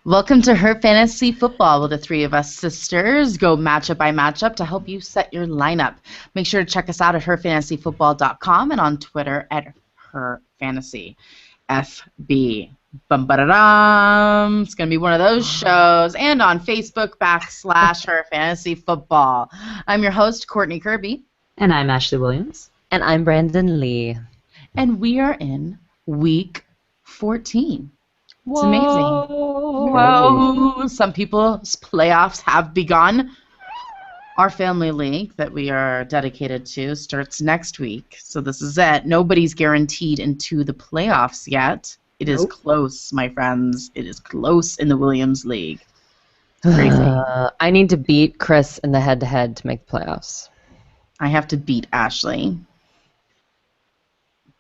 Welcome to Her Fantasy Football, where the three of us sisters go matchup by matchup to help you set your lineup. Make sure to check us out at herfantasyfootball.com and on Twitter at herfantasyfb. Bum-ba-da-dum. It's going to be one of those shows. And on Facebook / Her Fantasy Football. I'm your host, Courtney Kirby. And I'm Ashley Williams. And I'm Brandon Lee. And we are in week 14. It's Whoa. amazing. Whoa. Some people's playoffs have begun. Our family league that we are dedicated to starts next week. So this is it. Nobody's guaranteed into the playoffs yet. It is close, my friends. It is close in the Williams League. Crazy. I need to beat Chris in the head-to-head to make the playoffs. I have to beat Ashley.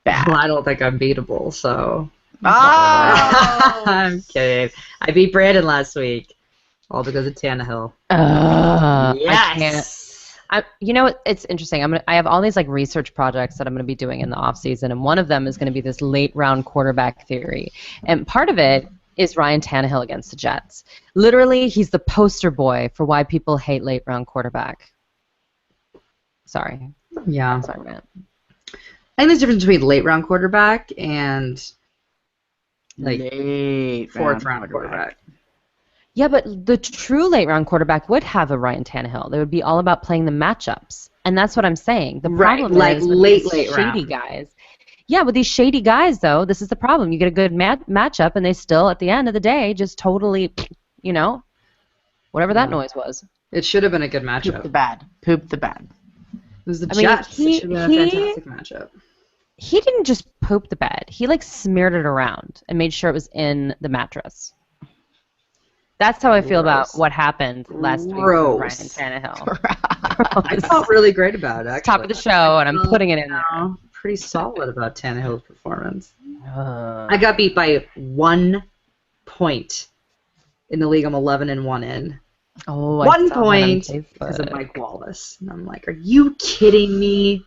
Bad. Well, I don't think I'm beatable, so... Oh! I'm kidding. I beat Brandon last week, all because of Tannehill. Yes. You know, it's interesting. I have all these research projects that I'm going to be doing in the off season, and one of them is going to be this late round quarterback theory. And part of it is Ryan Tannehill against the Jets. Literally, he's the poster boy for why people hate late round quarterback. Sorry. Yeah. Sorry, man. I think there's a difference between late round quarterback and fourth round quarterback. Yeah, but the true late-round quarterback would have a Ryan Tannehill. They would be all about playing the matchups, and that's what I'm saying. The problem is with these shady round guys. Yeah, with these shady guys, though, this is the problem. You get a good matchup, and they still, at the end of the day, just totally, whatever that noise was. It should have been a good matchup. Poop the bad. Poop the bad. It was the Jets. It should have been a fantastic matchup. He didn't just poop the bed. He smeared it around and made sure it was in the mattress. That's how I feel about what happened last week with Ryan Tannehill. I felt really great about it, actually. Top of the show, and I'm putting it in there. Pretty solid about Tannehill's performance. I got beat by 1 point in the league. I'm 11-1 in. Oh, 1 point because of Mike Wallace. And I'm like, are you kidding me?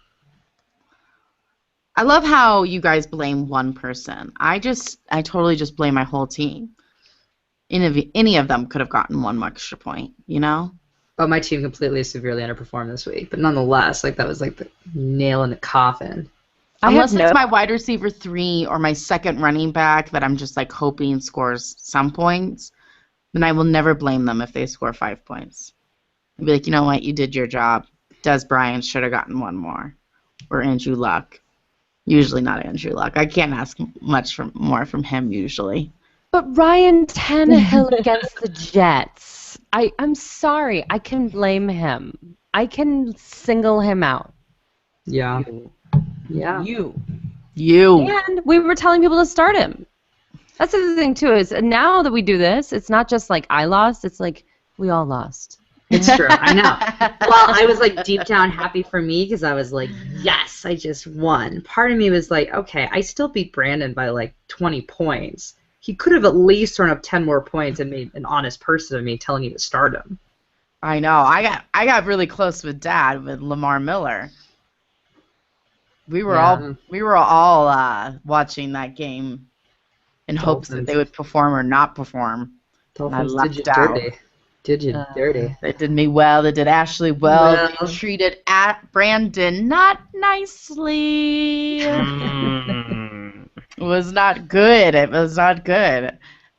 I love how you guys blame one person. I totally just blame my whole team. Any of them could have gotten 1 extra point, Oh, my team completely severely underperformed this week, but nonetheless, that was the nail in the coffin. Unless it's my wide receiver 3 or my second running back that I'm just hoping scores some points, then I will never blame them if they score 5 points. I'll be like, you know what, you did your job. Des Bryant should have gotten 1 more, or Andrew Luck. Usually not Andrew Luck. I can't ask much more from him usually. But Ryan Tannehill against the Jets. I'm sorry. I can blame him. I can single him out. Yeah. Yeah. You. And we were telling people to start him. That's the other thing, too, is now that we do this, it's not just I lost. It's we all lost. It's true. I know. Well, I was deep down happy for me because I was yes, I just won. Part of me was okay, I still beat Brandon by 20 points. He could have at least thrown up 10 more points and made an honest person of me telling you to start him. I know. I got really close with Dad with Lamar Miller. We were all watching that game in hopes that they would perform or not perform. Dolphins did you dirty. Did you dirty? They did me well. They did Ashley well. They treated Brandon not nicely. It was not good.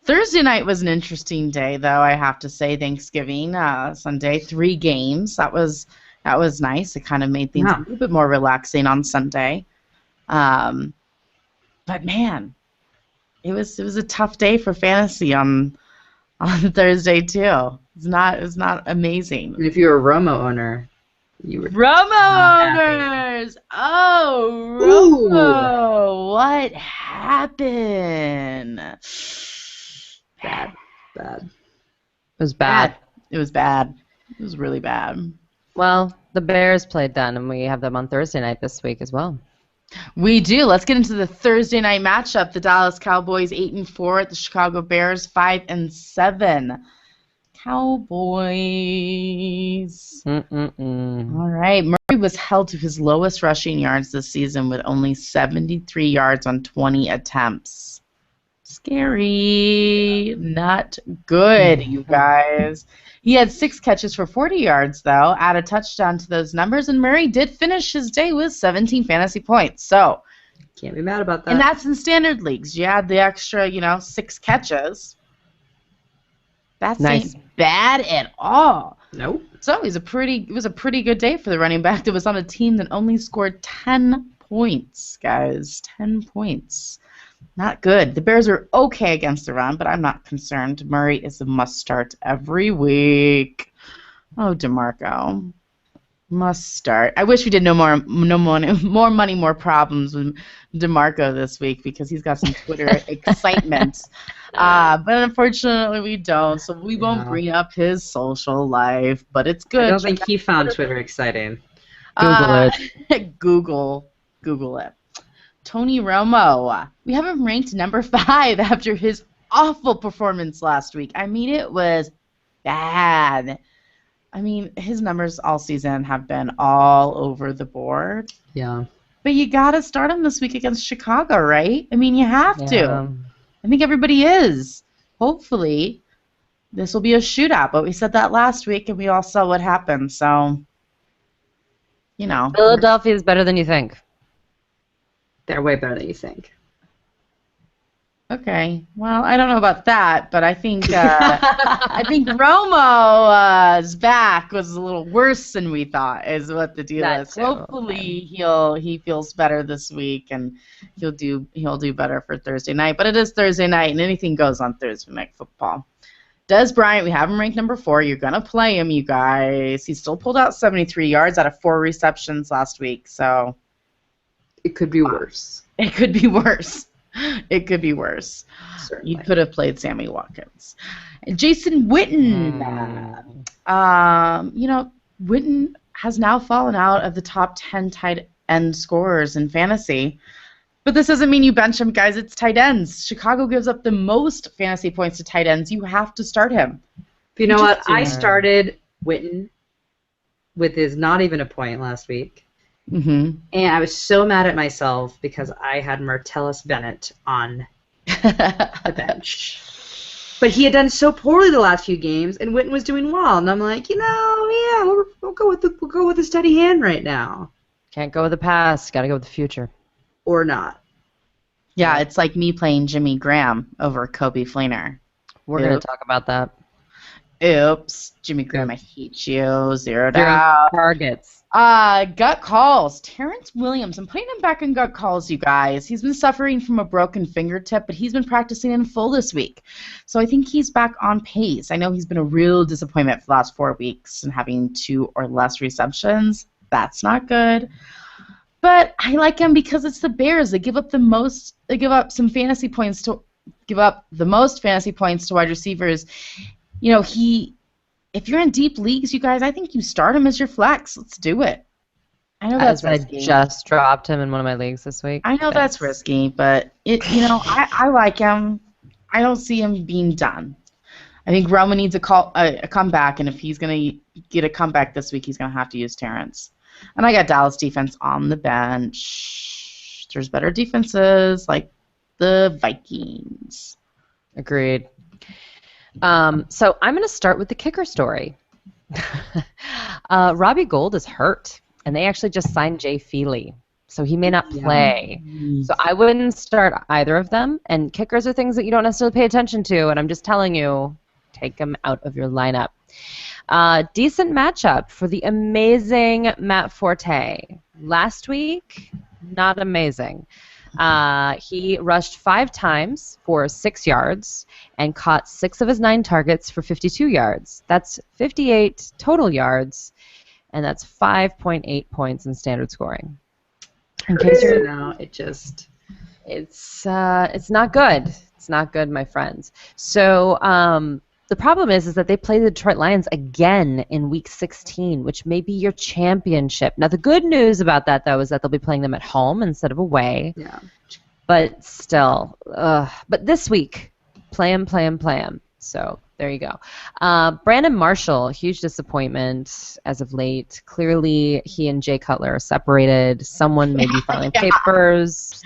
Thursday night was an interesting day, though, I have to say. Thanksgiving, Sunday, 3 games. That was nice. It kind of made things a little bit more relaxing on Sunday. But, man, it was a tough day for fantasy on Thursday, too. It was not amazing. And if you're a Romo owner, you were owners! Oh, Romo! What happened? Bad. It was bad. It was bad. It was really bad. Well, the Bears played then, and we have them on Thursday night this week as well. We do. Let's get into the Thursday night matchup. The Dallas Cowboys 8-4 at the Chicago Bears 5-7. Cowboys. All right. Murray was held to his lowest rushing yards this season with only 73 yards on 20 attempts. Scary. Not good, you guys. He had 6 catches for 40 yards, though, add a touchdown to those numbers, and Murray did finish his day with 17 fantasy points. So, can't be mad about that. and that's in standard leagues. You add the extra, 6 catches. That's Nice. ain't bad at all. Nope. So it was a pretty good day for the running back that was on a team that only scored 10 points, guys. 10 points. Not good. The Bears are okay against the run, but I'm not concerned. Murray is a must start every week. Oh, DeMarco. Must start. I wish we did no more money, more problems with DeMarco this week because he's got some Twitter excitement. But unfortunately we don't, so we won't bring up his social life, but it's good. I don't think he found Twitter exciting. Google it. Google it. Tony Romo. We have him ranked number 5 after his awful performance last week. I mean, it was bad. I mean, his numbers all season have been all over the board. Yeah. But you got to start him this week against Chicago, right? I mean, you have to. I think everybody is. Hopefully, this will be a shootout. But we said that last week, and we all saw what happened. So, Philadelphia is better than you think. They're way better than you think. Okay. Well, I don't know about that, but I think Romo's back was a little worse than we thought. Is what the deal is. Hopefully, he feels better this week, and he'll do better for Thursday night. But it is Thursday night, and anything goes on Thursday night football. Des Bryant, we have him ranked number 4. You're gonna play him, you guys. He still pulled out 73 yards out of 4 receptions last week, so it could be worse. It could be worse. It could be worse. Certainly. You could have played Sammy Watkins. Jason Witten. Witten has now fallen out of the top 10 tight end scorers in fantasy. But this doesn't mean you bench him, guys. It's tight ends. Chicago gives up the most fantasy points to tight ends. You have to start him. You know what? I started Witten with his not even a point last week. Mm-hmm. And I was so mad at myself because I had Martellus Bennett on the bench. But he had done so poorly the last few games, and Witten was doing well. And I'm like, we'll go with the steady hand right now. Can't go with the past. Got to go with the future. Or not. Yeah, it's like me playing Jimmy Graham over Kobe Fleener. We're going to talk about that. Oops. Jimmy Graham, I hate you. Zeroed out. Targets. Gut calls. Terrence Williams. I'm putting him back in gut calls, you guys. He's been suffering from a broken fingertip, but he's been practicing in full this week. So I think he's back on pace. I know he's been a real disappointment for the last 4 weeks and having 2 or less receptions. That's not good. But I like him because it's the Bears. They give up the most fantasy points to wide receivers. If you're in deep leagues, you guys, I think you start him as your flex. Let's do it. I know that's risky. I just dropped him in one of my leagues this week. I know that's risky, but I like him. I don't see him being done. I think Roman needs a comeback, and if he's going to get a comeback this week, he's going to have to use Terrence. And I got Dallas defense on the bench. There's better defenses like the Vikings. Agreed. So I'm going to start with the kicker story. Robbie Gould is hurt, and they actually just signed Jay Feely, so he may not play. Yeah. So I wouldn't start either of them, and kickers are things that you don't necessarily pay attention to, and I'm just telling you, take them out of your lineup. Decent matchup for the amazing Matt Forte. Last week, not amazing. He rushed 5 times for 6 yards and caught 6 of his 9 targets for 52 yards. That's 58 total yards, and that's 5.8 points in standard scoring. In case you're it's not good. It's not good, my friends. So the problem is that they play the Detroit Lions again in Week 16, which may be your championship. Now, the good news about that, though, is that they'll be playing them at home instead of away. Yeah. But still, but this week, play them. So there you go. Brandon Marshall, huge disappointment as of late. Clearly, he and Jay Cutler are separated. Someone may be filing papers.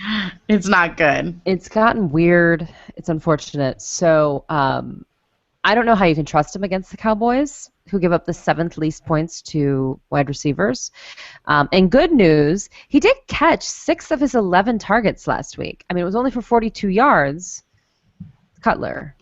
It's not good. It's gotten weird. It's unfortunate. So I don't know how you can trust him against the Cowboys, who give up the 7th least points to wide receivers. And good news, he did catch 6 of his 11 targets last week. I mean, it was only for 42 yards. Cutler.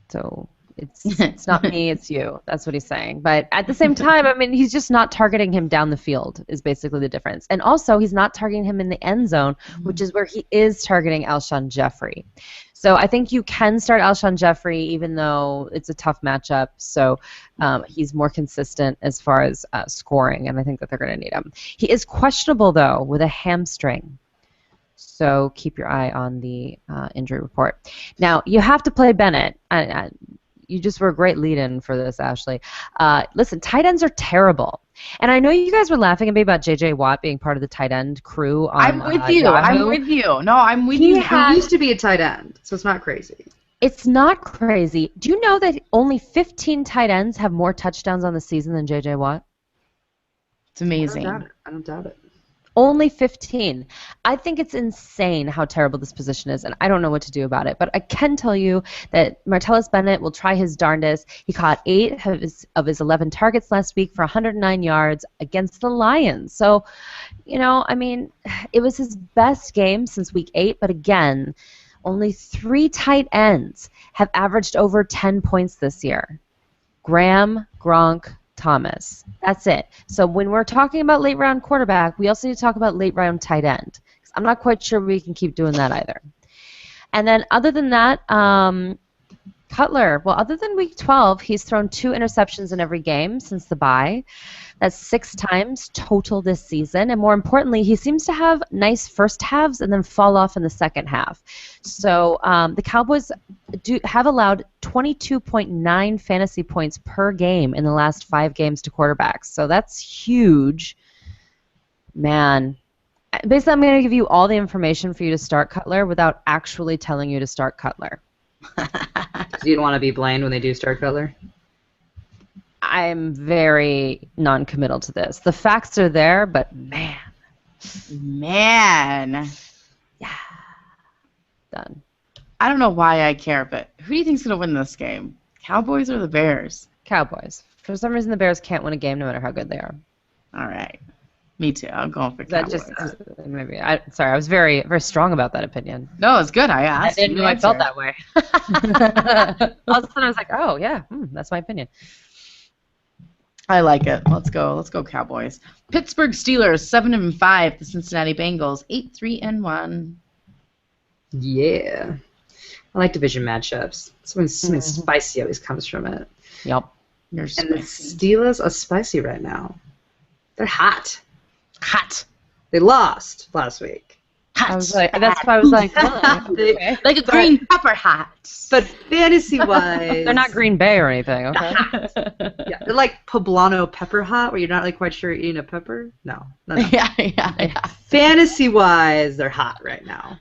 So it's not me, it's you. That's what he's saying. But at the same time, I mean, he's just not targeting him down the field is basically the difference. And also, he's not targeting him in the end zone, which is where he is targeting Alshon Jeffrey. So I think you can start Alshon Jeffrey even though it's a tough matchup. So he's more consistent as far as scoring, and I think that they're going to need him. He is questionable, though, with a hamstring. So keep your eye on the injury report. Now, you have to play Bennett. You just were a great lead-in for this, Ashley. Listen, tight ends are terrible. And I know you guys were laughing at me about J.J. Watt being part of the tight end crew on I'm with you. Yahoo. I'm with you. No, I'm with you. He used to be a tight end, so it's not crazy. It's not crazy. Do you know that only 15 tight ends have more touchdowns on the season than J.J. Watt? It's amazing. I don't doubt it. Only 15. I think it's insane how terrible this position is, and I don't know what to do about it. But I can tell you that Martellus Bennett will try his darndest. He caught 8 of his 11 targets last week for 109 yards against the Lions. So, you know, I mean, it was his best game since week 8, but again, only 3 tight ends have averaged over 10 points this year. Graham, Gronk, Thomas. That's it. So when we're talking about late round quarterback, we also need to talk about late round tight end. I'm not quite sure we can keep doing that either. And then other than that, Cutler, well, other than week 12, he's thrown 2 interceptions in every game since the bye. That's 6 times total this season. And more importantly, he seems to have nice first halves and then fall off in the second half. So the Cowboys have allowed 22.9 fantasy points per game in the last 5 games to quarterbacks. So that's huge. Man. Basically, I'm going to give you all the information for you to start Cutler without actually telling you to start Cutler. You don't want to be blamed when they do start Cutler? I'm very non-committal to this. The facts are there, but man. Yeah. Done. I don't know why I care, but who do you think's going to win this game? Cowboys or the Bears? Cowboys. For some reason, the Bears can't win a game no matter how good they are. All right. Me too. I'm going for That Cowboys. maybe. Sorry, I was very, very strong about that opinion. No, it's good. I asked. I didn't know I felt that way. All of a sudden, I was like, oh yeah, that's my opinion. I like it. Let's go. Let's go Cowboys. Pittsburgh Steelers 7-5. The Cincinnati Bengals 8-3-1. Yeah. I like division matchups. Something spicy always comes from it. Yep. You're And spicy. the Steelers are spicy right now. They're hot. Hot. They lost last week. Hot. I was like, that's why I was like, really? Okay. Like a green pepper hot. But fantasy-wise... They're not Green Bay or anything, okay? Yeah, they're like poblano pepper hot, where you're not like quite sure you're eating a pepper. No. Yeah. Fantasy-wise, they're hot right now.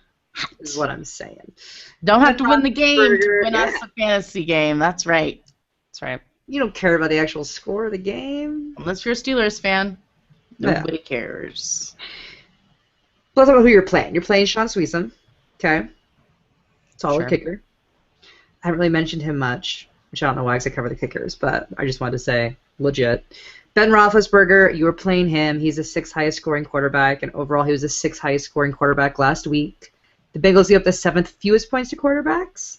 Is what I'm saying. Don't have to win the game to Burger, win us a fantasy game. That's right. That's right. You don't care about the actual score of the game. Unless you're a Steelers fan, Yeah. nobody cares. Let's talk about who you're playing. You're playing Sean Sweeson. Okay. Solid Sure. kicker. I haven't really mentioned him much, which I don't know why because I cover the kickers, but I just wanted to say legit. Ben Roethlisberger, you were playing him. He's the 6th highest scoring quarterback, and overall he was the 6th highest scoring quarterback last week. The Bengals gave up the 7th fewest points to quarterbacks.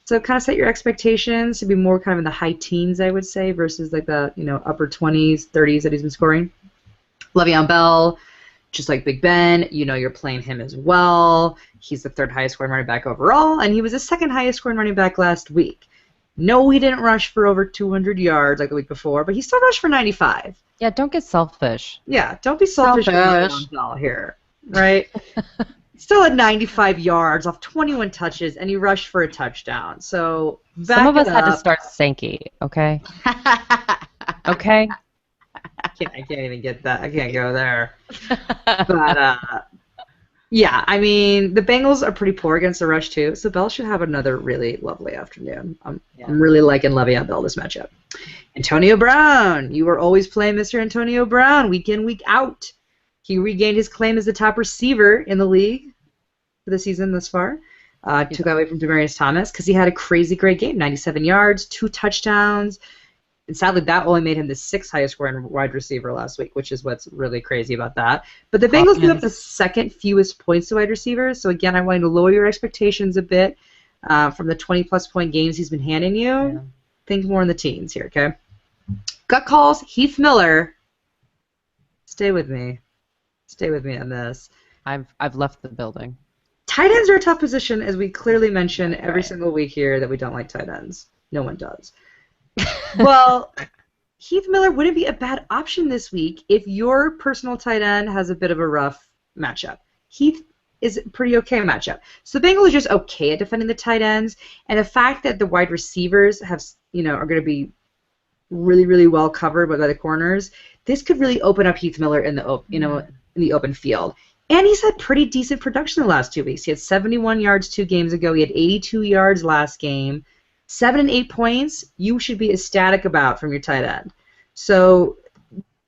So kind of set your expectations to be more kind of in the high teens, I would say, versus like the upper 20s, 30s that he's been scoring. Le'Veon Bell, just like Big Ben, you're playing him as well. He's the 3rd highest scoring running back overall, and he was the 2nd highest scoring running back last week. No, he didn't rush for over 200 yards like the week before, but he still rushed for 95. Yeah, don't get selfish. Yeah, don't be selfish with Le'Veon Bell here, right? Still had 95 yards off 21 touches, and he rushed for a touchdown. So Some of us had to up. start Sankey, okay? Okay? I can't even get that. I can't go there. But Yeah, I mean, the Bengals are pretty poor against the rush, too, so Bell should have another really lovely afternoon. I'm really liking Le'Veon Bell this matchup. Antonio Brown. You are always playing Mr. Antonio Brown week in, week out. He regained his claim as the top receiver in the league for the season thus far. Took that away from Demaryius Thomas because he had a crazy great game. 97 yards, 2 touchdowns. And sadly, that only made him the 6th highest scoring wide receiver last week, which is what's really crazy about that. But the Bengals give up the 2nd fewest points to wide receivers. So, again, I want you to lower your expectations a bit from the 20-plus point games he's been handing you. Yeah. Think more in the teens here, okay? Gut calls, Heath Miller. Stay with me. Stay with me on this. I've left the building. Tight ends are a tough position, as we clearly mention every single week here that we don't like tight ends. No one does. Well, Heath Miller wouldn't be a bad option this week if your personal tight end has a bit of a rough matchup. Heath is a pretty okay matchup. So the Bengals are just okay at defending the tight ends, and the fact that the wide receivers have, are going to be really, really well covered by the corners, this could really open up Heath Miller in the in the open field. And he's had pretty decent production the last 2 weeks. He had 71 yards 2 games ago. He had 82 yards last game. 7 and 8 points, you should be ecstatic about from your tight end. So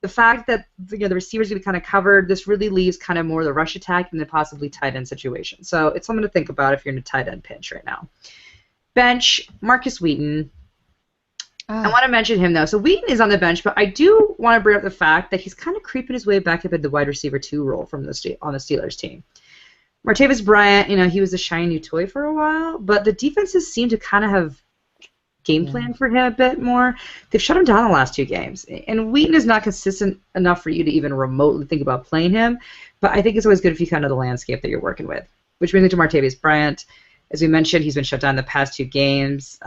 the fact that the receivers are going to be kind of covered, this really leaves kind of more the rush attack than the possibly tight end situation. So it's something to think about if you're in a tight end pinch right now. Bench, Marcus Wheaton. I want to mention him, though. So Wheaton is on the bench, but I do want to bring up the fact that he's kind of creeping his way back up in the wide receiver 2 role on the Steelers team. Martavis Bryant, he was a shiny new toy for a while, but the defenses seem to kind of have game plan for him a bit more. They've shut him down the last 2 games. And Wheaton is not consistent enough for you to even remotely think about playing him, but I think it's always good if you kind of know the landscape that you're working with. Which brings me to Martavis Bryant. As we mentioned, he's been shut down the past 2 games.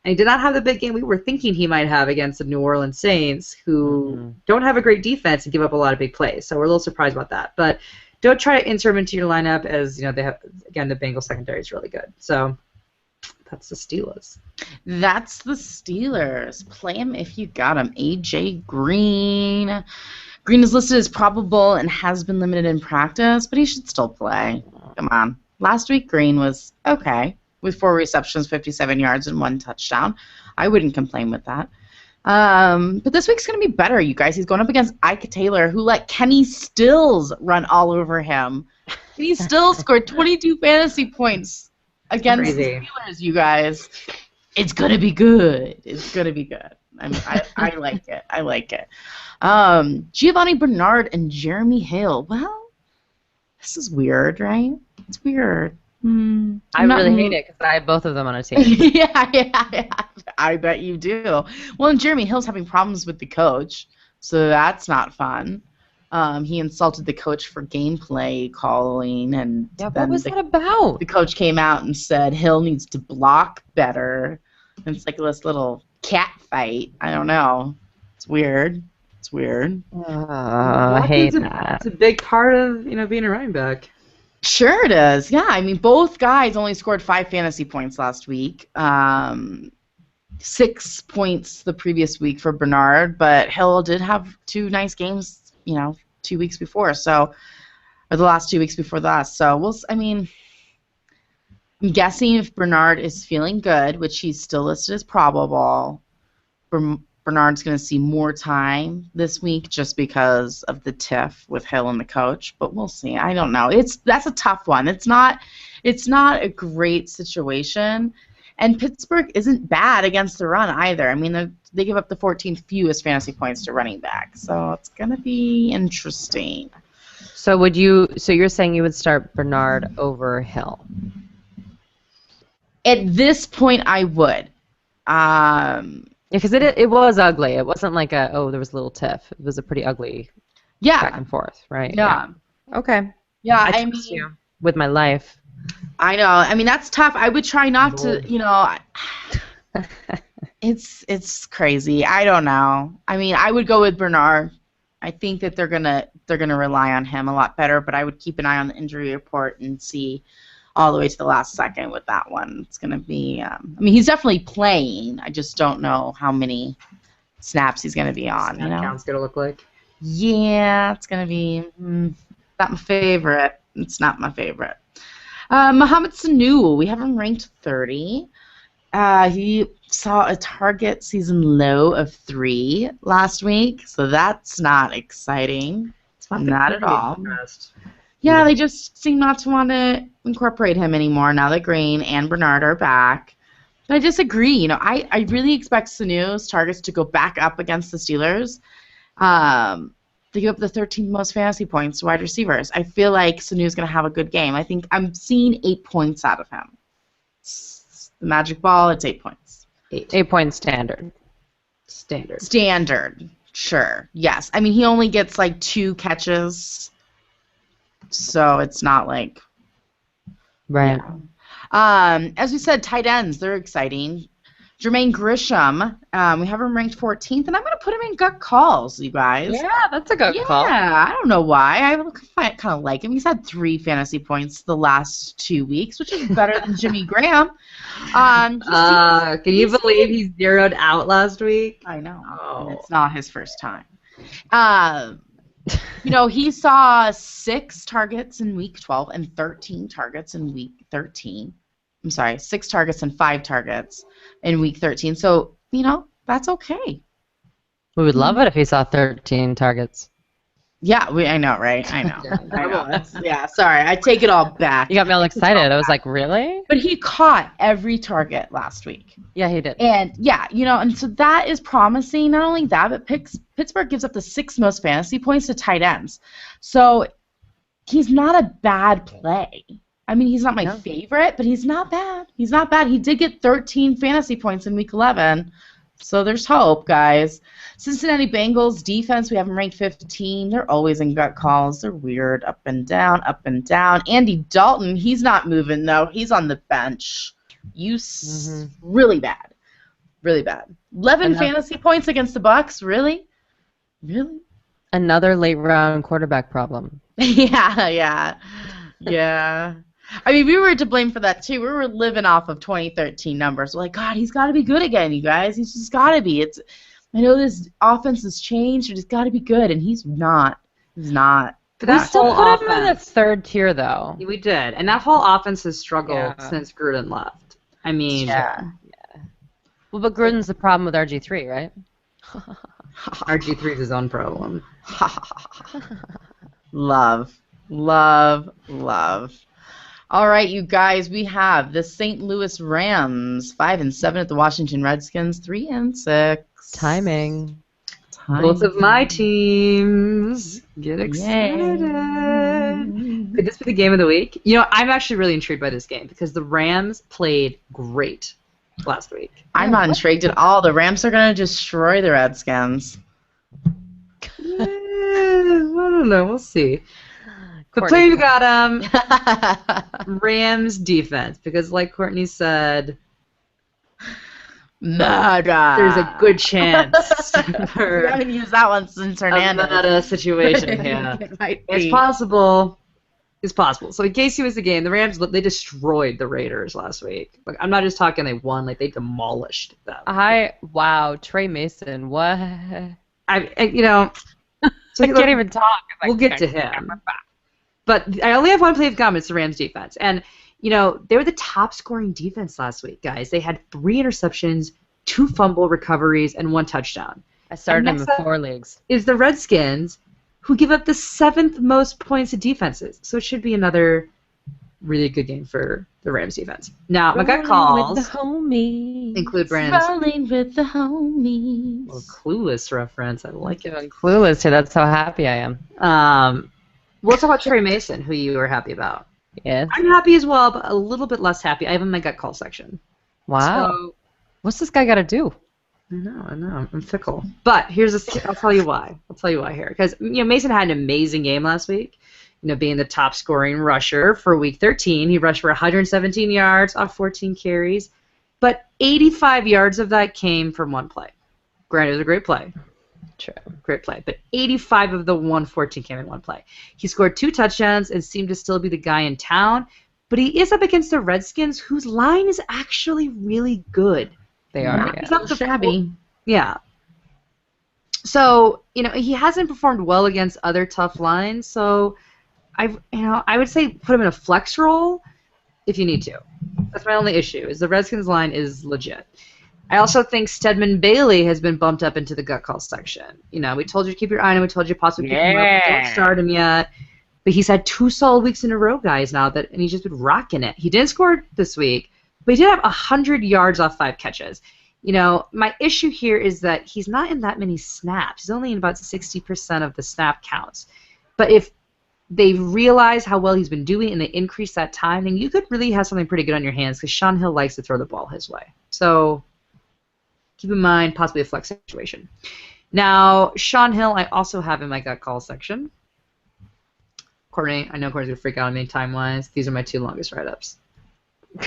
And he did not have the big game we were thinking he might have against the New Orleans Saints, who don't have a great defense and give up a lot of big plays. So we're a little surprised about that. But don't try to insert him into your lineup, as they have, again, the Bengals secondary is really good. So that's the Steelers. That's the Steelers. Play him if you got him. AJ Green. Green is listed as probable and has been limited in practice, but he should still play. Come on. Last week, Green was okay with 4 receptions, 57 yards, and 1 touchdown. I wouldn't complain with that. But this week's going to be better, you guys. He's going up against Ike Taylor, who let Kenny Stills run all over him. Kenny Stills scored 22 fantasy points against the Steelers, you guys. It's going to be good. It's going to be good. I mean, I like it. I like it. Giovanni Bernard and Jeremy Hill. Well, this is weird, right? It's weird. I really hate it because I have both of them on a team. yeah. I bet you do. Well, and Jeremy Hill's having problems with the coach, so that's not fun. He insulted the coach for gameplay calling, and what was that about? The coach came out and said Hill needs to block better. And it's like this little cat fight. I don't know. It's weird. It's weird. I hate that. It's a big part of being a running back. Sure it is. Yeah, I mean, both guys only scored 5 fantasy points last week. 6 points the previous week for Bernard, but Hill did have 2 nice games, 2 weeks before, or the last 2 weeks before that. So, I'm guessing if Bernard is feeling good, which he's still listed as probable, Bernard's going to see more time this week just because of the tiff with Hill and the coach, but we'll see. I don't know. That's a tough one. It's not a great situation, and Pittsburgh isn't bad against the run either. I mean, they give up the 14th fewest fantasy points to running back, so it's going to be interesting. So you're saying you would start Bernard over Hill? At this point, I would. Because it was ugly. It wasn't like there was a little tiff. It was a pretty ugly back and forth, right? Yeah. Okay. Yeah, I trust you with my life. I know. I mean, that's tough. I would try not to, it's crazy. I don't know. I mean, I would go with Bernard. I think that they're gonna rely on him a lot better, but I would keep an eye on the injury report and see all the way to the last second with that one. It's going to be, he's definitely playing. I just don't know how many snaps he's going to be on. Snap count's going to look like? Yeah, it's going to be not my favorite. It's not my favorite. Mohamed Sanu, we have him ranked 30. He saw a target season low of 3 last week, so that's not exciting. It's not At all. Impressed. Yeah, they just seem not to want to incorporate him anymore now that Green and Bernard are back. But I disagree. You know, I really expect Sanu's targets to go back up against the Steelers. They give up the 13th most fantasy points to wide receivers. I feel like Sanu's going to have a good game. I think I'm seeing 8 points out of him. It's the magic ball, it's 8 points. 8 point standard. Standard, sure, yes. I mean, he only gets like 2 catches, so it's not like... Right. Yeah. As we said, tight ends, they're exciting. Jermaine Grisham, we have him ranked 14th, and I'm going to put him in gut calls, you guys. Yeah, that's a good call. Yeah, I don't know why. I kind of like him. He's had 3 fantasy points the last 2 weeks, which is better than Jimmy Graham. Can you believe he zeroed out last week? I know. Oh. And it's not his first time. You know, he saw 6 targets in week 12 and 13 targets in week 13. I'm sorry, 6 targets and 5 targets in week 13. So, you know, that's okay. We would love it if he saw 13 targets. Yeah, I know, right? I know. I know. Yeah, sorry. I take it all back. You got me all excited. I was like, really? But he caught every target last week. Yeah, he did. And, yeah, you know, and so that is promising. Not only that, but Pittsburgh gives up the 6th most fantasy points to tight ends. So he's not a bad play. I mean, he's not my favorite, but he's not bad. He's not bad. He did get 13 fantasy points in week 11. So there's hope, guys. Cincinnati Bengals defense, we have them ranked 15. They're always in gut calls. They're weird, up and down, up and down. Andy Dalton, he's not moving, though. He's on the bench. Really bad. Really bad. 11 fantasy points against the Bucs? Really? Really? Another late round quarterback problem. Yeah. I mean, we were to blame for that, too. We were living off of 2013 numbers. We're like, God, he's got to be good again, you guys. He's just got to be. I know this offense has changed, but he's got to be good, and he's not. He's not. But we still put him in the 3rd tier, though. We did. And that whole offense has struggled since Gruden left. I mean... Yeah. Well, but Gruden's the problem with RG3, right? RG3 is his own problem. Love. All right, you guys, we have the St. Louis Rams, 5-7 at the Washington Redskins, 3-6. Timing. Both of my teams. Get excited. Could this be the game of the week? You know, I'm actually really intrigued by this game because the Rams played great last week. I'm not intrigued at all. The Rams are going to destroy the Redskins. I don't know. We'll see. The player you got Rams defense, because like Courtney said, murder. There's a good chance for we haven't used that one since Hernandez. a meta situation here. It's possible. It's possible. So in case you missed the game, the Rams, they destroyed the Raiders last week. Like, I'm not just talking they won, like they demolished them. Wow, Trey Mason, what? You know, so I can't even talk. We'll get to him. But I only have one play of comments, the Rams defense. And, you know, they were the top scoring defense last week, guys. They had 3 interceptions, 2 fumble recoveries, and 1 touchdown. I started them in 4 leagues. Is the Redskins, who give up the 7th most points to defenses. So it should be another really good game for the Rams defense. Now, my gut calls with the homies. include Brandon's Rolling with the homies. little Clueless reference. I like it. I'm clueless here. That's how happy I am. We'll talk about Trey Mason, who you were happy about. Yes. I'm happy as well, but a little bit less happy. I have him in my gut call section. Wow. So, what's this guy got to do? I know. I'm fickle. But I'll tell you why. I'll tell you why here. Because, you know, Mason had an amazing game last week. You know, being the top scoring rusher for week 13. He rushed for 117 yards off 14 carries. But 85 yards of that came from 1 play. Granted, it was a great play. True. Great play. But 85 of the 114 came in 1 play. He scored 2 touchdowns and seemed to still be the guy in town. But he is up against the Redskins, whose line is actually really good. They are. It's not shabby. Yeah. So, you know, he hasn't performed well against other tough lines. So I would say put him in a flex role if you need to. That's my only issue. Is the Redskins line is legit. I also think Stedman Bailey has been bumped up into the gut call section. We told you to keep your eye on him. We told you possibly keep him up. Don't start him yet. But he's had 2 solid weeks in a row, guys, now, and he's just been rocking it. He didn't score this week, but he did have 100 yards off 5 catches. My issue here is that he's not in that many snaps. He's only in about 60% of the snap counts. But if they realize how well he's been doing and they increase that time, then you could really have something pretty good on your hands because Sean Hill likes to throw the ball his way. So keep in mind possibly a flex situation. Now, Sean Hill, I also have in my gut call section. Courtney, I know Courtney's going to freak out on me time-wise. These are my 2 longest write-ups.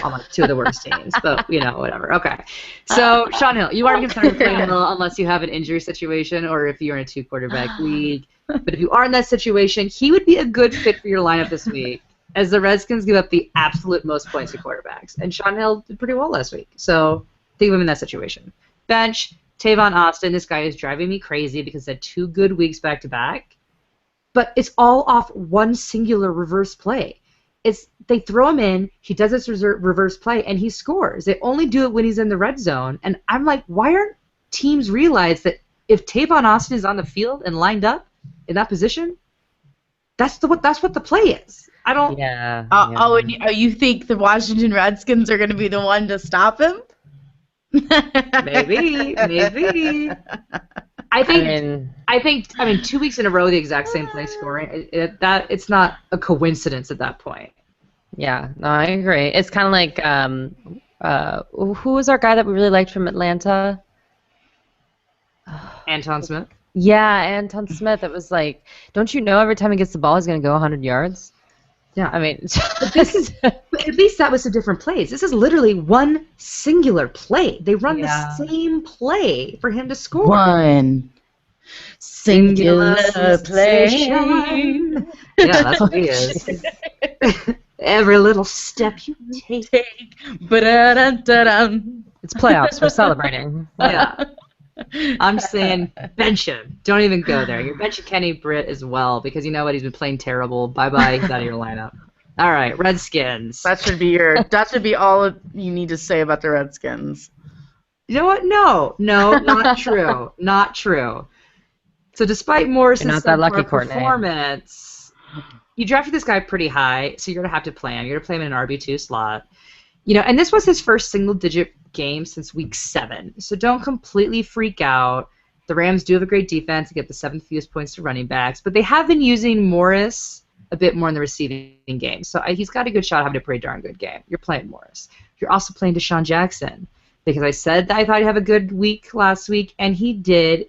On like 2 of the worst teams, but, whatever. Okay. So, Sean Hill, you aren't concerned with playing Hill unless you have an injury situation or if you're in a 2-quarterback league. But if you are in that situation, he would be a good fit for your lineup this week, as the Redskins give up the absolute most points to quarterbacks. And Sean Hill did pretty well last week, so think of him in that situation. Bench, Tavon Austin. This guy is driving me crazy because he had 2 good weeks back-to-back. But it's all off one singular reverse play. They throw him in, he does this reverse play, and he scores. They only do it when he's in the red zone. And I'm like, why aren't teams realize that if Tavon Austin is on the field and lined up in that position, that's what the play is. I don't. Yeah. Oh, and you think the Washington Redskins are going to be the one to stop him? Maybe. I think 2 weeks in a row the exact same play scoring. It's not a coincidence at that point. Yeah, no, I agree. It's kind of like who was our guy that we really liked from Atlanta? Anton Smith. Yeah, Anton Smith. It was like, don't you know every time he gets the ball he's going to go 100 yards? Yeah. I mean, at least that was some different plays. This is literally one singular play. They run the same play for him to score. One singular play. Yeah, that's what he is. Every little step you take. Ba-da-dun-dun-dun. it's playoffs. We're celebrating. Yeah. I'm saying bench him. Don't even go there. You're benching Kenny Britt as well because you know what? He's been playing terrible. Bye-bye. He's out of your lineup. All right, Redskins. That should be all you need to say about the Redskins. You know what? No, not true. Not true. So despite Morrison's performance, you drafted this guy pretty high, so you're going to have to play him. You're going to play him in an RB2 slot. And this was his first single-digit game since week 7. So don't completely freak out. The Rams do have a great defense to get the 7th fewest points to running backs, but they have been using Morris a bit more in the receiving game. So he's got a good shot of having a pretty darn good game. You're playing Morris. You're also playing Deshaun Jackson because I said that I thought he'd have a good week last week, and he did.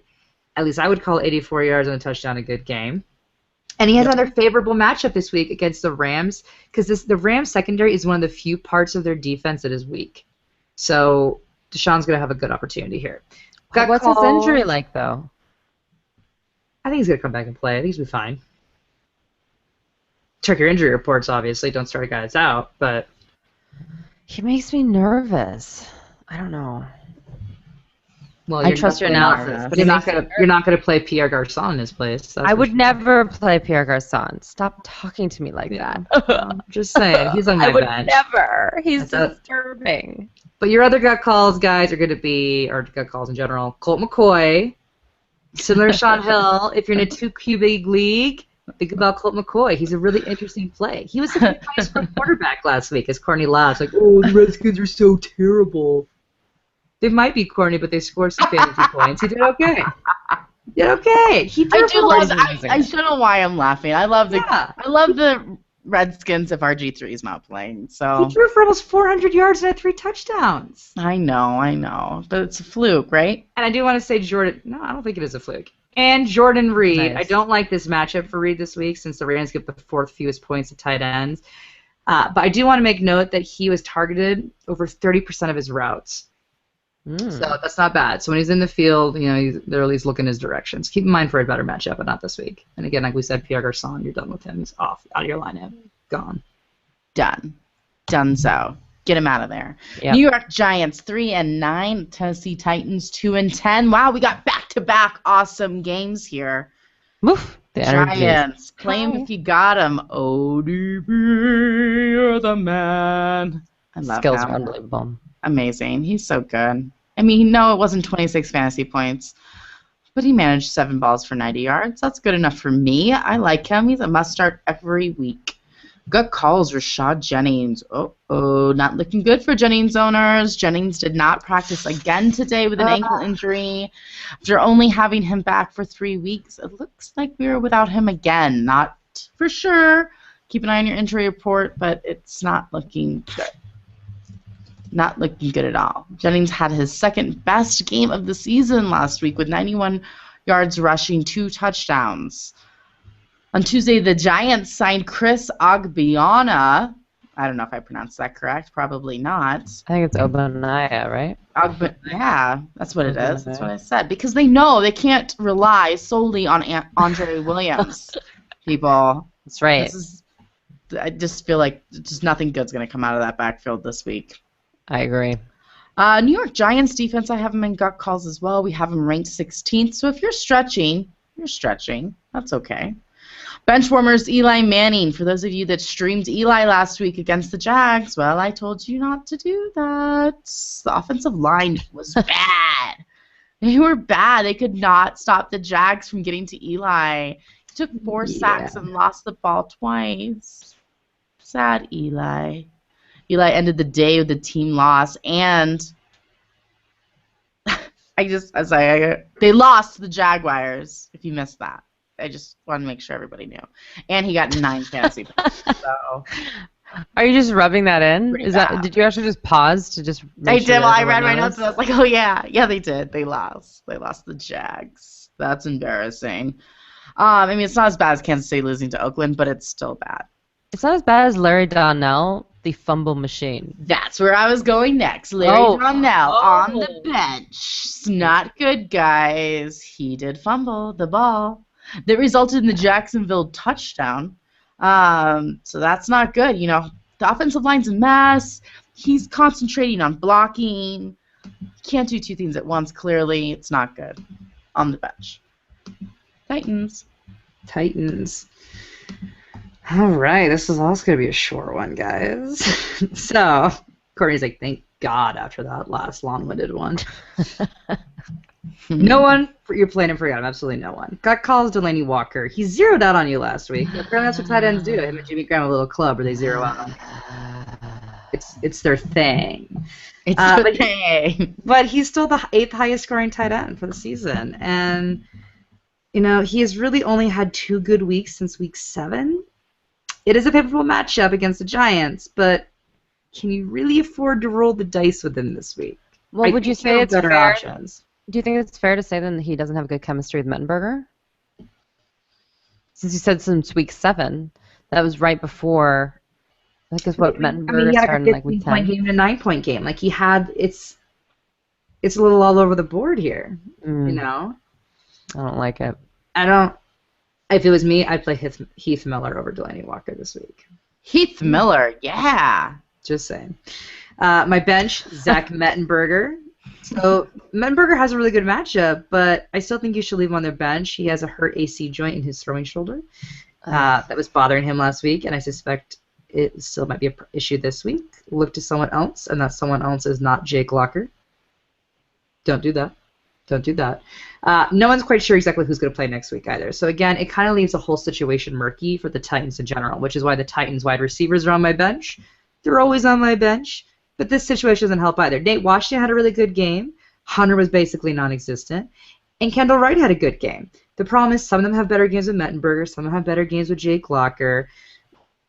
At least I would call 84 yards and a touchdown a good game. And he has another favorable matchup this week against the Rams because the Rams secondary is one of the few parts of their defense that is weak. So Deshaun's going to have a good opportunity here. What's his injury like, though? I think he's going to come back and play. I think he's going to be fine. Check your injury reports, obviously. Don't start a guy that's out, but... He makes me nervous. I don't know. Well, I trust your analysis, but you're not going to play Pierre Garçon in his place. I would never play Pierre Garçon. Stop talking to me like that. I'm just saying, he's on my bench. I would never. He's disturbing. But your other gut calls, guys, are going to be, or gut calls in general, Colt McCoy, similar to Sean Hill. If you're in a 2QB league, think about Colt McCoy. He's a really interesting play. He was a nice quarterback last week, as Courtney laughs, like, oh, the Redskins are so terrible. They might be corny, but they scored some fantasy points. He did okay. He don't know why I'm laughing. I love the Redskins if RG3 is not playing. So he threw for almost 400 yards and had 3 touchdowns. I know, but it's a fluke, right? And I do want to say Jordan. No, I don't think it is a fluke. And Jordan Reed. Nice. I don't like this matchup for Reed this week since the Rams get the 4th fewest points of tight ends. But I do want to make note that he was targeted over 30% of his routes. So that's not bad. So when he's in the field, they're at least looking his directions. Keep in mind for a better matchup, but not this week. And again, like we said, Pierre Garçon, you're done with him. He's off, out of your lineup. Gone. Donezo. Get him out of there. Yep. New York Giants 3-9. Tennessee Titans 2-10. Wow, we got back-to-back awesome games here. Woof. The energy. Giants, claim if you got him. ODB, you're the man. I love Skills him. are unbelievable. Amazing. He's so good. I mean, no, it wasn't 26 fantasy points, but he managed 7 balls for 90 yards. That's good enough for me. I like him. He's a must-start every week. Gut calls Rashad Jennings. Uh-oh, not looking good for Jennings owners. Jennings did not practice again today with an ankle injury. After only having him back for 3 weeks, it looks like we are without him again. Not for sure. Keep an eye on your injury report, but it's not looking good. Not looking good at all. Jennings had his second best game of the season last week with 91 yards rushing, 2 touchdowns. On Tuesday, the Giants signed Chris Ogbiana. I don't know if I pronounced that correct. Probably not. I think it's Obanaya, right? Yeah, that's what it is. That's what I said. Because they know they can't rely solely on Andre Williams, people. That's right. I just feel like just nothing good's going to come out of that backfield this week. I agree. New York Giants defense, I have them in gut calls as well. We have them ranked 16th. So if you're stretching, That's okay. Benchwarmers Eli Manning. For those of you that streamed Eli last week against the Jags, well, I told you not to do that. The offensive line was bad. They were bad. They could not stop the Jags from getting to Eli. He took 4 sacks and lost the ball twice. Sad Eli. Eli ended the day with a team loss, and they lost to the Jaguars, if you missed that. I just want to make sure everybody knew. And he got 9 fantasy points. So. Are you just rubbing that in? Did you actually just pause to just make sure did. Well, I read my knows? notes and I was like, oh, yeah. Yeah, they did. They lost. They lost the Jags. That's embarrassing. I mean, it's not as bad as Kansas City losing to Oakland, but it's still bad. It's not as bad as Larry Donnell, the fumble machine. That's where I was going next. Larry Donnell on the bench. It's not good, guys. He did fumble the ball. That resulted in the Jacksonville touchdown. So that's not good. You know, the offensive line's a mess. He's concentrating on blocking. Can't do 2 things at once, clearly. It's not good. On the bench. Titans. All right, this is also going to be a short one, guys. So, Courtney's like, thank God after that last long-winded one. No one, you're playing and forgot him, absolutely no one. Got calls Delaney Walker. He zeroed out on you last week. Apparently that's what tight ends do. Him and Jimmy Graham have a little club where they zero out on you. It's their thing. It's their thing. But he's still the 8th highest scoring tight end for the season. And, you know, he has really only had 2 good weeks since week 7. It is a favorable matchup against the Giants, but can you really afford to roll the dice with him this week? Well, would you say it's better fair? Options. Do you think it's fair to say then that he doesn't have good chemistry with Mettenberger? Since you said since week 7, that was right before. I think it's what Mettenberger started in like week 10. He had a 15-point game and a 9-point game. Like he had, it's a little all over the board here. You know. I don't like it. If it was me, I'd play Heath Miller over Delaney Walker this week. Heath Miller, yeah. Just saying. My bench, Zach Mettenberger. So Mettenberger has a really good matchup, but I still think you should leave him on their bench. He has a hurt AC joint in his throwing shoulder that was bothering him last week, and I suspect it still might be an issue this week. Look to someone else, and that someone else is not Jake Locker. Don't do that. No one's quite sure exactly who's going to play next week either. So again, it kind of leaves the whole situation murky for the Titans in general, which is why the Titans wide receivers are on my bench. They're always on my bench. But this situation doesn't help either. Nate Washington had a really good game. Hunter was basically non-existent. And Kendall Wright had a good game. The problem is some of them have better games with Mettenberger, some of them have better games with Jake Locker,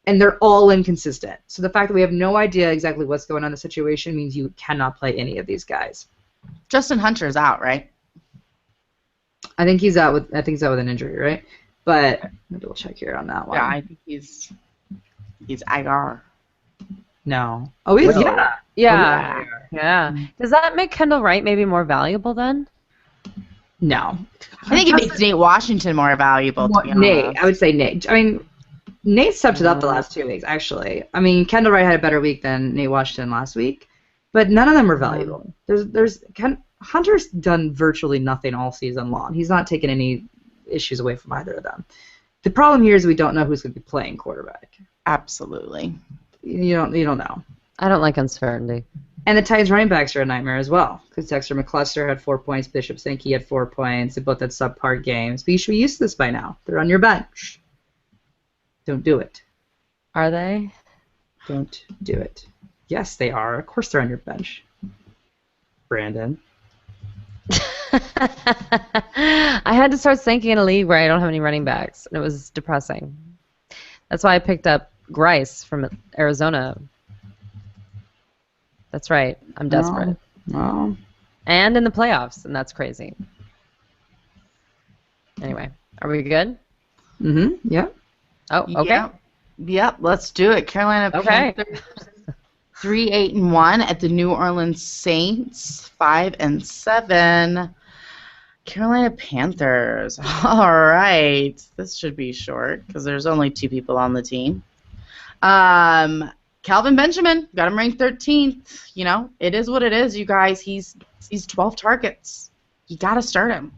and they're all inconsistent. So the fact that we have no idea exactly what's going on in the situation means you cannot play any of these guys. Justin Hunter's out, right? I think he's out with an injury, right? But I'm gonna double check here on that one. Yeah, I think he's IR. No. Oh, he is? Yeah. Does that make Kendall Wright maybe more valuable then? No. I think it makes Nate Washington more valuable, to be honest. Nate. I would say Nate. I mean, Nate stepped it up the last 2 weeks, actually. I mean, Kendall Wright had a better week than Nate Washington last week, but none of them are valuable. Hunter's done virtually nothing all season long. He's not taken any issues away from either of them. The problem here is we don't know who's going to be playing quarterback. Absolutely. You don't know. I don't like uncertainty. And the Titans running backs are a nightmare as well, because Dexter McCluster had 4 points, Bishop Sankey had 4 points. They both had subpar games. But you should be used to this by now. They're on your bench. Don't do it. Are they? Don't do it. Yes, they are. Of course they're on your bench. Brandon. I had to start thinking in a league where I don't have any running backs, and it was depressing. That's why I picked up Grice from Arizona. That's right. I'm desperate. No. And in the playoffs, and that's crazy. Anyway, are we good? Mm-hmm. Yeah. Oh, okay. Yep, let's do it. Carolina Panthers 3-8-1 at the New Orleans Saints 5-7. Carolina Panthers. All right, this should be short because there's only 2 people on the team. Calvin Benjamin got him ranked 13th. You know, it is what it is, you guys. He's 12 targets. You got to start him.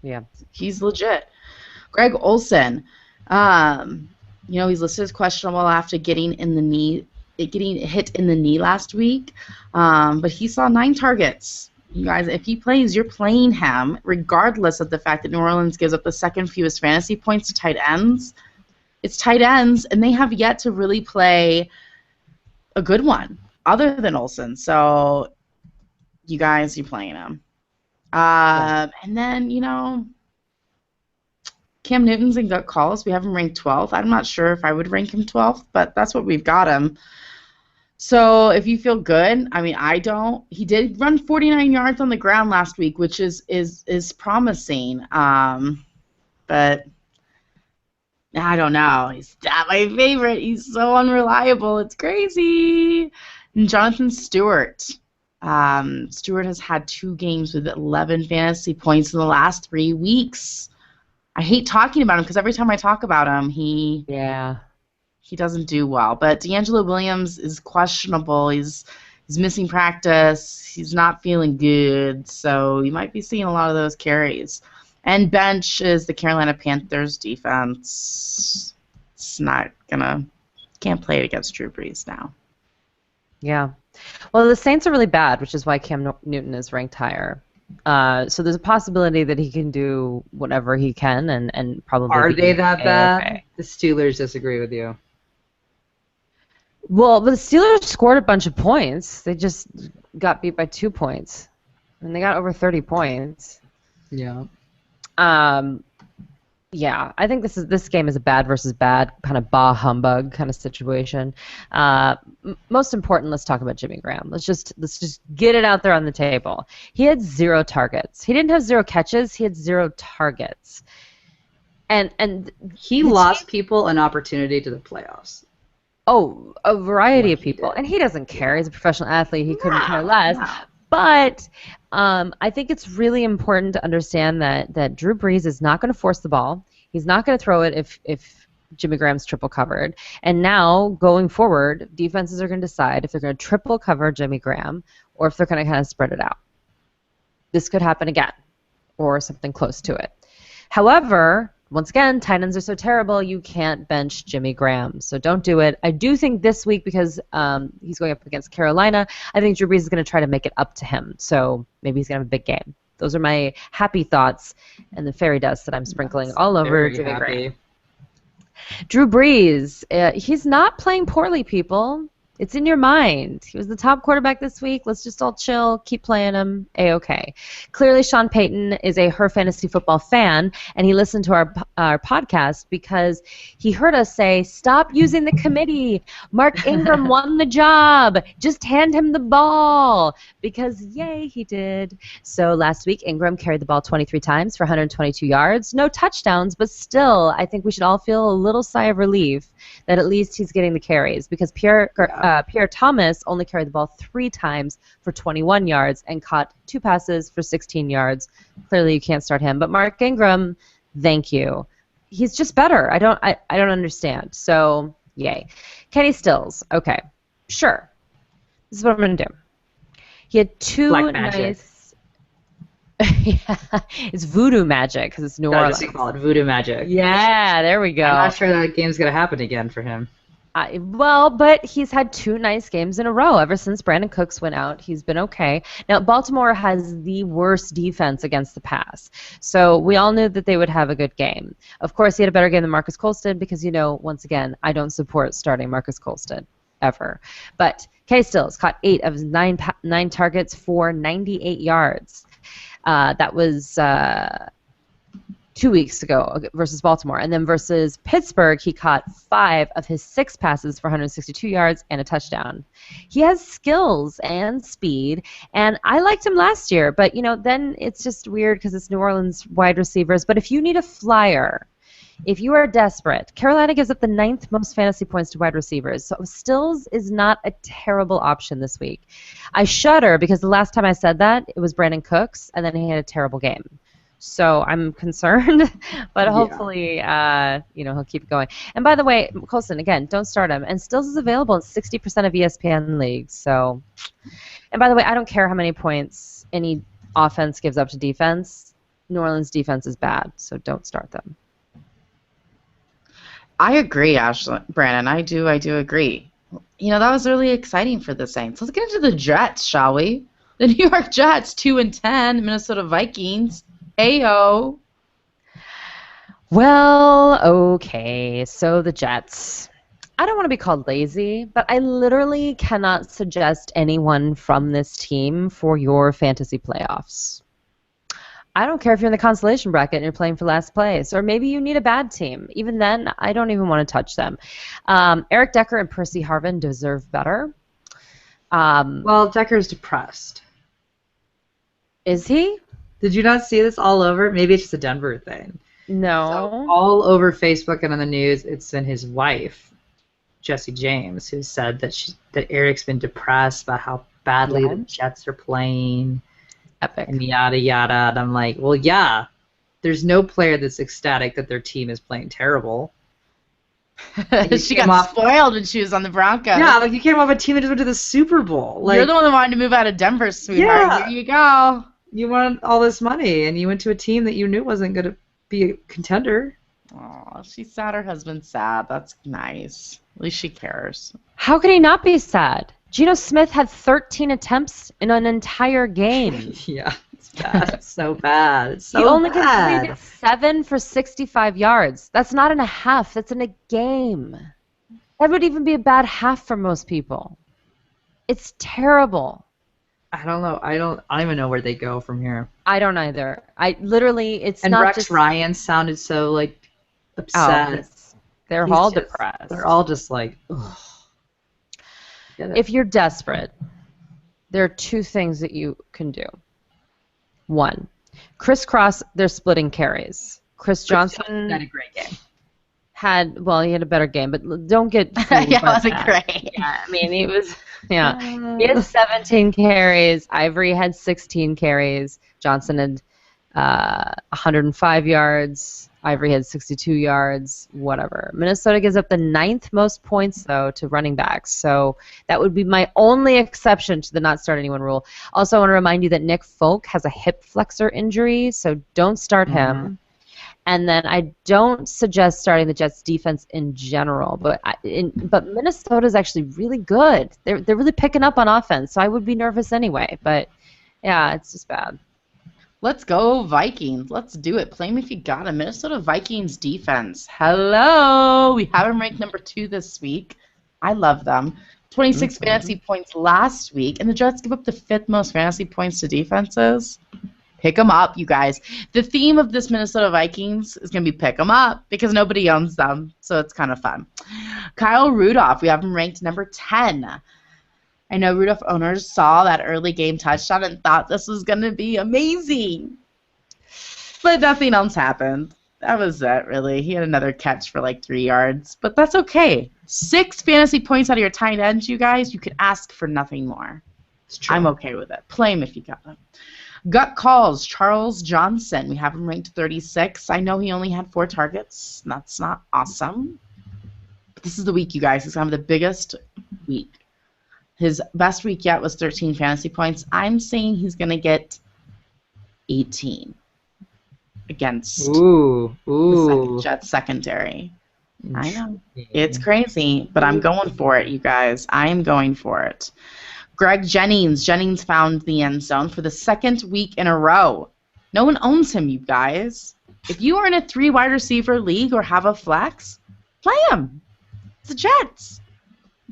Yeah. He's legit. Greg Olsen. You know, he's listed as questionable after getting hit in the knee last week. But he saw 9 targets. You guys, if he plays, you're playing him, regardless of the fact that New Orleans gives up the second fewest fantasy points to tight ends. It's tight ends, and they have yet to really play a good one other than Olsen. So, you guys, you're playing him. And then, you know, Cam Newton's in gut calls. We have him ranked 12th. I'm not sure if I would rank him 12th, but that's what we've got him. So if you feel good, I mean, I don't. He did run 49 yards on the ground last week, which is promising. But I don't know. He's not my favorite. He's so unreliable. It's crazy. And Jonathan Stewart. Stewart has had 2 games with 11 fantasy points in the last 3 weeks. I hate talking about him because every time I talk about him, he doesn't do well. But D'Angelo Williams is questionable. He's missing practice. He's not feeling good. So you might be seeing a lot of those carries. And bench is the Carolina Panthers defense. It's not can't play it against Drew Brees now. Yeah. Well, the Saints are really bad, which is why Cam Newton is ranked higher. So there's a possibility that he can do whatever he can and probably. Are they that bad? Okay. The Steelers disagree with you. Well, but the Steelers scored a bunch of points. They just got beat by 2 points, and they got over 30 points. Yeah. Yeah, I think this game is a bad versus bad kind of bah humbug kind of situation. Most important, let's talk about Jimmy Graham. Let's just get it out there on the table. He had 0 targets. He didn't have 0 catches. He had 0 targets. And he lost people an opportunity to the playoffs. Oh, a variety of people, and he doesn't care. He's a professional athlete. He couldn't care less. No. But I think it's really important to understand that Drew Brees is not going to force the ball. He's not going to throw it if Jimmy Graham's triple covered. And now, going forward, defenses are going to decide if they're going to triple cover Jimmy Graham or if they're going to kind of spread it out. This could happen again or something close to it. However, once again, tight ends are so terrible, you can't bench Jimmy Graham. So don't do it. I do think this week, because he's going up against Carolina, I think Drew Brees is going to try to make it up to him. So maybe he's going to have a big game. Those are my happy thoughts and the fairy dust that I'm sprinkling all over Jimmy Graham. Drew Brees, he's not playing poorly, people. It's in your mind. He was the top quarterback this week. Let's just all chill, keep playing him, A-okay. Clearly, Sean Payton is a Her Fantasy Football fan, and he listened to our podcast because he heard us say, stop using the committee. Mark Ingram won the job. Just hand him the ball. Because, yay, he did. So last week, Ingram carried the ball 23 times for 122 yards. No touchdowns, but still, I think we should all feel a little sigh of relief that at least he's getting the carries, because Pierre Thomas only carried the ball 3 times for 21 yards and caught 2 passes for 16 yards. Clearly, you can't start him. But Mark Ingram, thank you. He's just better. I don't understand. So, yay. Kenny Stills. Okay, sure. This is what I'm going to do. He had 2 nice. Yeah, it's voodoo magic because it's New I Orleans. just call it voodoo magic. Yeah, there we go. I'm not sure that game's gonna happen again for him. Well, but he's had 2 nice games in a row ever since Brandon Cooks went out. He's been okay. Now, Baltimore has the worst defense against the pass, so we all knew that they would have a good game. Of course, he had a better game than Marcus Colston because, once again, I don't support starting Marcus Colston ever. But K Stills caught 8 of his 9 targets for 98 yards. That was 2 weeks ago versus Baltimore. And then versus Pittsburgh, he caught 5 of his 6 passes for 162 yards and a touchdown. He has skills and speed, and I liked him last year. But, then it's just weird because it's New Orleans wide receivers. But if you need a flyer, if you are desperate, Carolina gives up the 9th most fantasy points to wide receivers. So Stills is not a terrible option this week. I shudder because the last time I said that, it was Brandon Cooks, and then he had a terrible game. So I'm concerned, but hopefully, he'll keep going. And by the way, Colston, again, don't start him. And Stills is available in 60% of ESPN leagues. So, and by the way, I don't care how many points any offense gives up to defense. New Orleans defense is bad, so don't start them. I agree, Brandon. I do agree. That was really exciting for the Saints. Let's get into the Jets, shall we? The New York Jets, 2-10, Minnesota Vikings. Ayo. Well, okay, so the Jets. I don't want to be called lazy, but I literally cannot suggest anyone from this team for your fantasy playoffs. I don't care if you're in the consolation bracket and you're playing for last place, or maybe you need a bad team. Even then, I don't even want to touch them. Eric Decker and Percy Harvin deserve better. Well, Decker's depressed. Is he? Did you not see this all over? Maybe it's just a Denver thing. No. So all over Facebook and on the news, it's been his wife, Jessie James, who said that Eric's been depressed about how badly the Jets are playing. Epic. And yada yada. And I'm like, well, yeah. There's no player that's ecstatic that their team is playing terrible. She got spoiled when she was on the Broncos. Yeah, like you came off a team that just went to the Super Bowl. Like, you're the one that wanted to move out of Denver, sweetheart. Yeah. Here you go. You wanted all this money, and you went to a team that you knew wasn't going to be a contender. Oh, she's sad her husband's sad. That's nice. At least she cares. How could he not be sad? Geno Smith had 13 attempts in an entire game. Yeah, it's bad. It's so bad. It's so he only bad. completed 7 for 65 yards. That's not in a half. That's in a game. That would even be a bad half for most people. It's terrible. I don't know. I don't even know where they go from here. I don't either. It's and not Rex just Ryan sounded so upset. They're all depressed. They're all just like, ugh. If you're desperate, there are 2 things that you can do. 1, crisscross. They're splitting carries. Chris Johnson had a great game. he had a better game, but don't get yeah, it wasn't great. Yeah, I mean, he was. Yeah, he had 17 carries. Ivory had 16 carries. Johnson had 105 yards. Ivory had 62 yards. Whatever. Minnesota gives up the 9th most points though to running backs, so that would be my only exception to the not start anyone rule. Also, I want to remind you that Nick Folk has a hip flexor injury, so don't start him. And then I don't suggest starting the Jets defense in general, but Minnesota is actually really good. They're really picking up on offense, so I would be nervous anyway. But yeah, it's just bad. Let's go Vikings. Let's do it. Play me if you got a Minnesota Vikings defense. Hello. We have them ranked number 2 this week. I love them. 26 fantasy points last week, and the Jets give up the 5th most fantasy points to defenses. Pick them up, you guys. The theme of this Minnesota Vikings is going to be pick them up because nobody owns them, so it's kind of fun. Kyle Rudolph, we have him ranked number 10. I know Rudolph owners saw that early game touchdown and thought this was going to be amazing, but nothing else happened. That was it, really. He had another catch for like 3 yards, but that's okay. 6 fantasy points out of your tight ends, you guys. You could ask for nothing more. It's true. I'm okay with it. Play him if you got them. Gut calls, Charles Johnson. We have him ranked 36. I know he only had 4 targets. That's not awesome. But this is the week, you guys. He's going to have the biggest week. His best week yet was 13 fantasy points. I'm saying he's going to get 18 against Ooh. the Jets secondary. I know. It's crazy, but I'm going for it, you guys. I am going for it. Greg Jennings. Jennings found the end zone for the second week in a row. No one owns him, you guys. If you are in a 3 wide receiver league or have a flex, play him. It's the Jets.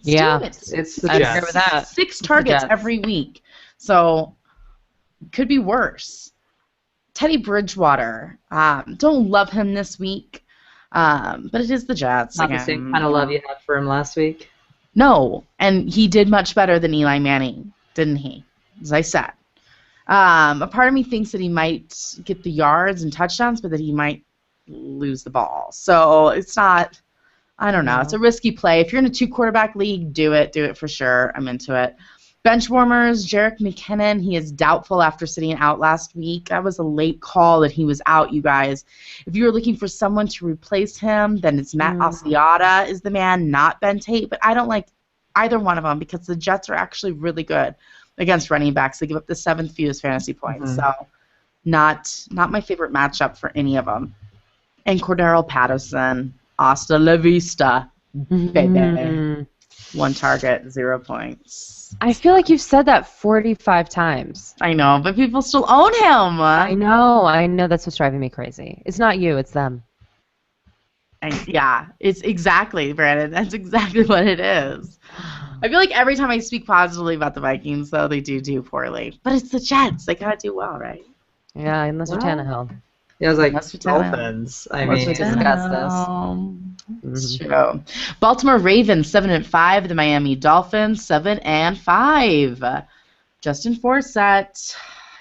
Let's do it. It's the I Jets. agree with that. 6 targets Jets. every week. So, could be worse. Teddy Bridgewater. Don't love him this week, but it is the Jets. Not the same kind of love you had for him last week. No, and he did much better than Eli Manning, didn't he? As I said. A part of me thinks that he might get the yards and touchdowns, but that he might lose the ball. So it's not, I don't know. It's a risky play. If you're in a 2-quarterback league, do it. Do it for sure. I'm into it. Bench warmers, Jerick McKinnon, he is doubtful after sitting out last week. That was a late call that he was out, you guys. If you were looking for someone to replace him, then it's Matt Asiata is the man, not Ben Tate. But I don't like either one of them because the Jets are actually really good against running backs. They give up the 7th fewest fantasy points. So not my favorite matchup for any of them. And Cordero Patterson, hasta la vista, baby. 1 target, 0 points. I feel like you've said that 45 times. I know, but people still own him. I know. That's what's driving me crazy. It's not you, it's them. Yeah, it's exactly, Brandon. That's exactly what it is. I feel like every time I speak positively about the Vikings, though, they do poorly. But it's the Jets. They gotta do well, right? Yeah, unless you're Tannehill. Yeah, I was like, Unless you're Tannehill. Dolphins. I Let's mean, discuss this. It's true. Baltimore Ravens 7-5. The Miami Dolphins 7-5. Justin Forsett,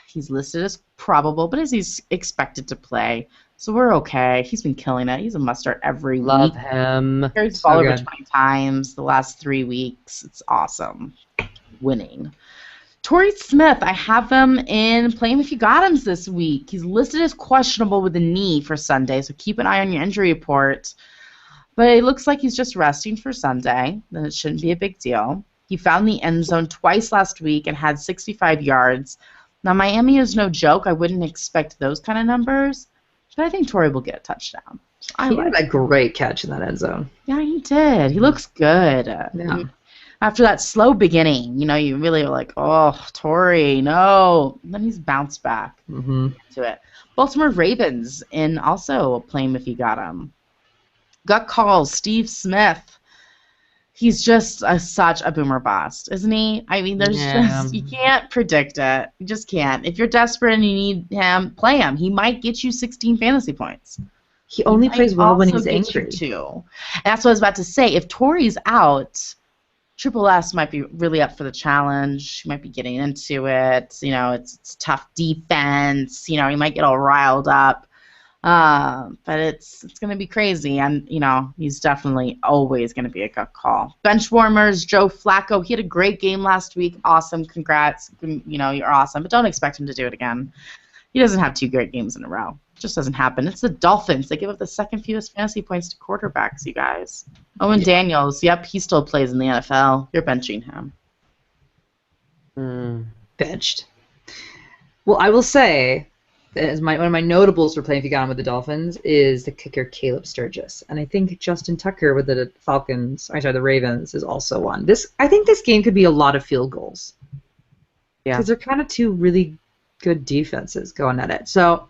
he's listed as probable, but he's expected to play. So we're okay. He's been killing it. He's a must-start every Love week. him. Carries the ball over 20 times the last 3 weeks. It's awesome. Winning. Torrey Smith, I have him in Play Him If You Got Him this week. He's listed as questionable with a knee for Sunday, so keep an eye on your injury report. But it looks like he's just resting for Sunday. Then it shouldn't be a big deal. He found the end zone twice last week and had 65 yards. Now, Miami is no joke. I wouldn't expect those kind of numbers. But I think Torrey will get a touchdown. he had a great catch in that end zone. Yeah, he did. He looks good. Yeah. After that slow beginning, you really are like, oh, Torrey, no. And then he's bounced back to it. Baltimore Ravens in also Play Him If You Got Him. Gut calls, Steve Smith. He's just such a boomer bust, isn't he? I mean, you can't predict it. You just can't. If you're desperate and you need him, play him. He might get you 16 fantasy points. He only plays well when he's angry. And that's what I was about to say. If Torrey's out, Triple S might be really up for the challenge. He might be getting into it. It's tough defense. He might get all riled up. But it's going to be crazy, and he's definitely always going to be a gut call. Bench warmers, Joe Flacco. He had a great game last week. Awesome, congrats. You're awesome, but don't expect him to do it again. He doesn't have 2 great games in a row. It just doesn't happen. It's the Dolphins. They give up the 2nd fewest fantasy points to quarterbacks. You guys. Owen Daniels. Yep, he still plays in the NFL. You're benching him. Benched. Well, I will say. One of my notables for playing if you got him with the Dolphins is the kicker Caleb Sturgis, and I think Justin Tucker with the the Ravens is also one. I think this game could be a lot of field goals. Yeah, because they're kind of 2 really good defenses going at it. So,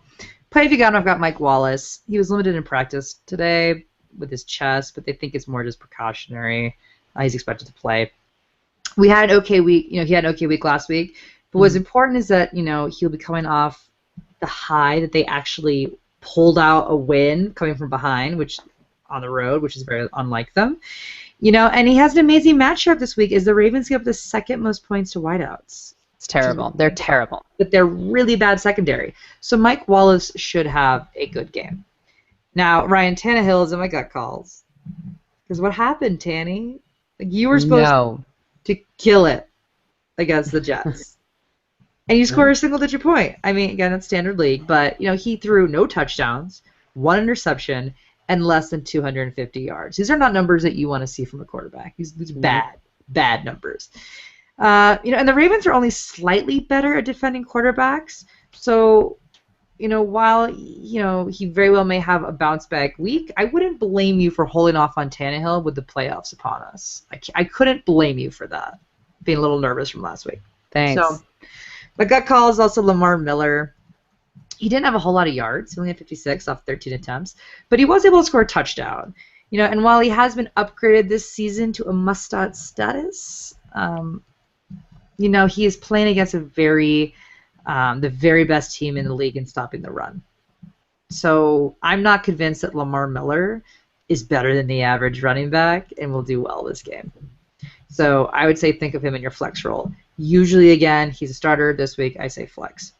play if you got him. I've got Mike Wallace. He was limited in practice today with his chest, but they think it's more just precautionary. He's expected to play. We had an okay week. He had an okay week last week. But what's important is that he'll be coming off the high that they actually pulled out a win coming from behind, which on the road, which is very unlike them. And he has an amazing matchup this week. Is the Ravens give up the 2nd most points to wideouts? It's terrible. They're terrible. But they're really bad secondary. So Mike Wallace should have a good game. Now, Ryan Tannehill is in my gut calls. Because what happened, Tanny? You were supposed to kill it against the Jets. And you score a single-digit point. I mean, again, it's standard league, but he threw no touchdowns, 1 interception, and less than 250 yards. These are not numbers that you want to see from a quarterback. These are bad numbers. And the Ravens are only slightly better at defending quarterbacks. So while he very well may have a bounce back week, I wouldn't blame you for holding off on Tannehill with the playoffs upon us. I couldn't blame you for that, being a little nervous from last week. Thanks. So my gut call is also Lamar Miller. He didn't have a whole lot of yards. He only had 56 off 13 attempts, but he was able to score a touchdown. And while he has been upgraded this season to a must-start status, he is playing against the very best team in the league in stopping the run. So I'm not convinced that Lamar Miller is better than the average running back and will do well this game. So I would say think of him in your flex role. Usually, again, he's a starter. This week, I say flex.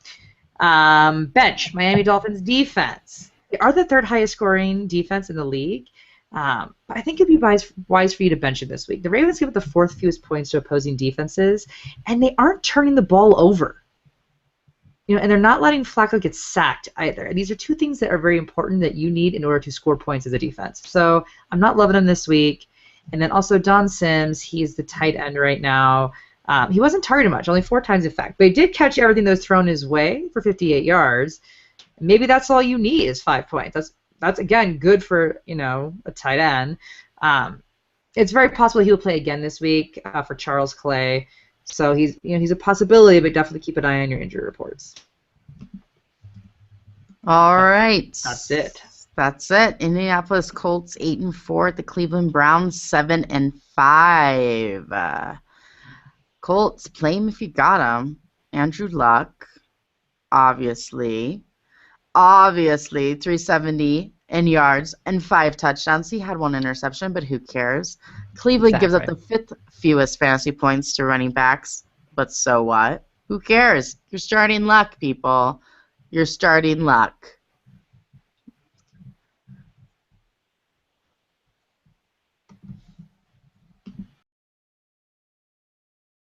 Bench, Miami Dolphins defense. They are the third highest scoring defense in the league. But I think it'd be wise for you to bench him this week. The Ravens give up the fourth fewest points to opposing defenses, and they aren't turning the ball over. And they're not letting Flacco get sacked either. And these are two things that are very important that you need in order to score points as a defense. So I'm not loving him this week. And then also Don Sims, he's the tight end right now. He wasn't targeted much, only 4 times in fact. But he did catch everything that was thrown his way for 58 yards. Maybe that's all you need is 5 points. That's again good for a tight end. It's very possible he will play again this week for Charles Clay. So he's a possibility, but definitely keep an eye on your injury reports. All right. That's it. That's it. Indianapolis Colts 8-4 at the Cleveland Browns 7-5. Colts, play him if you got him. Andrew Luck, obviously 370 in yards and 5 touchdowns. He had 1 interception, but who cares? Cleveland gives up the 5th fewest fantasy points to running backs, but so what? Who cares? You're starting Luck, people. You're starting Luck.